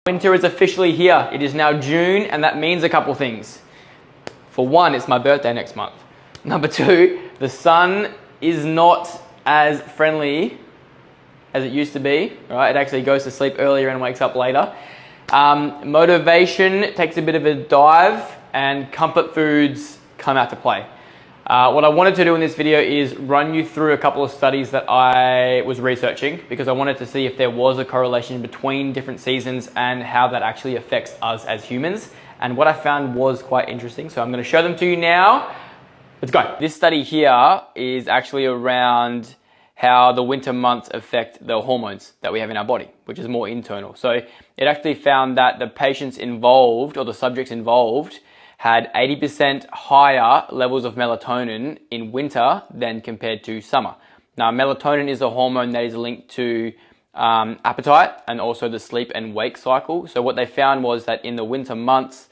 Winter is officially here. It is now June, and that means a couple things. For one, it's my birthday next month. Number two, the sun is not as friendly as it used to be, right? It actually goes to sleep earlier and wakes up later. Motivation takes a bit of a dive, and comfort foods come out to play. What I wanted to do in this video is run you through a couple of studies that I was researching, because I wanted to see if there was a correlation between different seasons and how that actually affects us as humans. And what I found was quite interesting, so I'm going to show them to you now. Let's go. This study here is actually around how the winter months affect the hormones that we have in our body, which is more internal. So it actually found that the patients involved, or the subjects involved, had 80% higher levels of melatonin in winter than compared to summer. Now, melatonin is a hormone that is linked to appetite and also the sleep and wake cycle. So what they found was that in the winter months,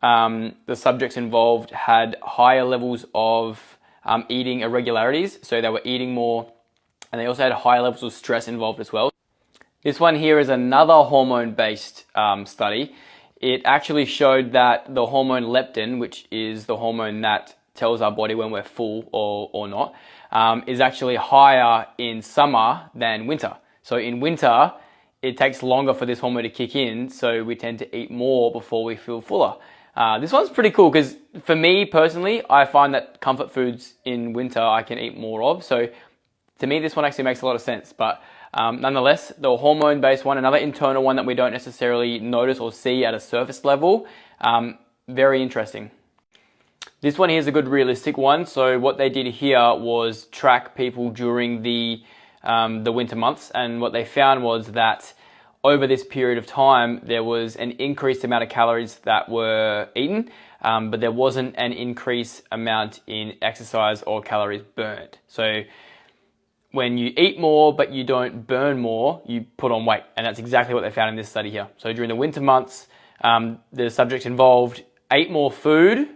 the subjects involved had higher levels of eating irregularities. So they were eating more, and they also had higher levels of stress involved as well. This one here is another hormone-based study. It actually showed that the hormone leptin, which is the hormone that tells our body when we're full or not, is actually higher in summer than winter. So in winter, it takes longer for this hormone to kick in, so we tend to eat more before we feel fuller. This one's pretty cool because for me personally, I find that comfort foods in winter I can eat more of. So to me, this one actually makes a lot of sense. But nonetheless, the hormone-based one, another internal one that we don't necessarily notice or see at a surface level, very interesting. This one here is a good realistic one. So what they did here was track people during the winter months, and what they found was that over this period of time, there was an increased amount of calories that were eaten, but there wasn't an increased amount in exercise or calories burned. So when you eat more but you don't burn more, you put on weight. And that's exactly what they found in this study here. So during the winter months, the subjects involved ate more food,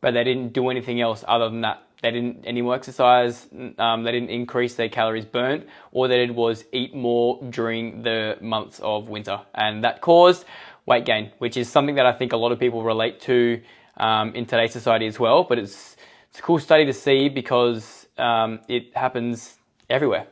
but they didn't do anything else other than that. They didn't any more exercise, they didn't increase their calories burnt. All they did was eat more during the months of winter. And that caused weight gain, which is something that I think a lot of people relate to in today's society as well. But it's a cool study to see because it happens everywhere.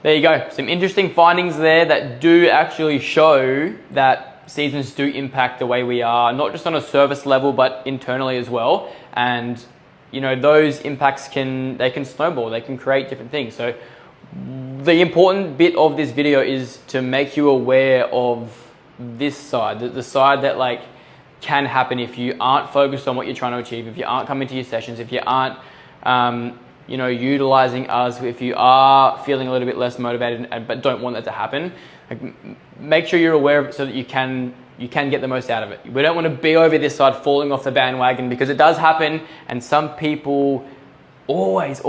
There you go. Some interesting findings there that do actually show that seasons do impact the way we are, not just on a surface level, but internally as well. And you know, those impacts can snowball, they can create different things. So the important bit of this video is to make you aware of this side, the side that like can happen if you aren't focused on what you're trying to achieve, if you aren't coming to your sessions, if you aren't you know, utilizing us, if you are feeling a little bit less motivated but don't want that to happen, like, make sure you're aware of it so that you can get the most out of it. We don't want to be over this side falling off the bandwagon, because it does happen, and some people always,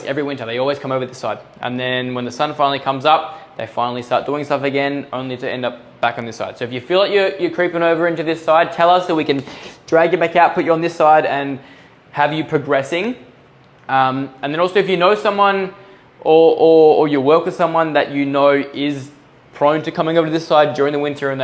every winter, they always come over this side. And then when the sun finally comes up, they finally start doing stuff again, only to end up back on this side. So if you feel like you're creeping over into this side, tell us so we can drag you back out, put you on this side, and have you progressing. And then also, if you know someone or you work with someone that you know is prone to coming over to this side during the winter and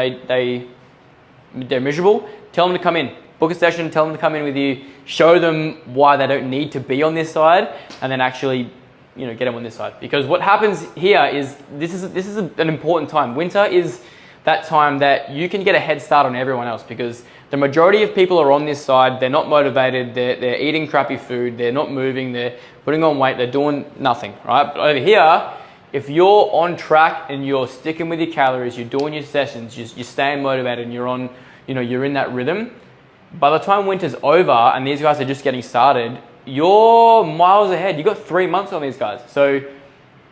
they're miserable, tell them to come in. Book a session, tell them to come in with you, show them why they don't need to be on this side, and then actually, you know, get them on this side. Because what happens here is, this is an important time. Winter is that time that you can get a head start on everyone else, because the majority of people are on this side, they're not motivated, they're eating crappy food, they're not moving, they're putting on weight, they're doing nothing, right? But over here, if you're on track and you're sticking with your calories, you're doing your sessions, you're staying motivated, and you're on, you know, you're in that rhythm, by the time winter's over and these guys are just getting started, you're miles ahead. You got 3 months on these guys. So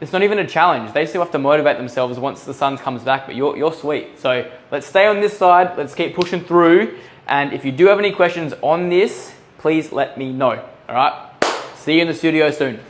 it's not even a challenge. They still have to motivate themselves once the sun comes back, but you're sweet. So let's stay on this side. Let's keep pushing through. And if you do have any questions on this, please let me know. All right. See you in the studio soon.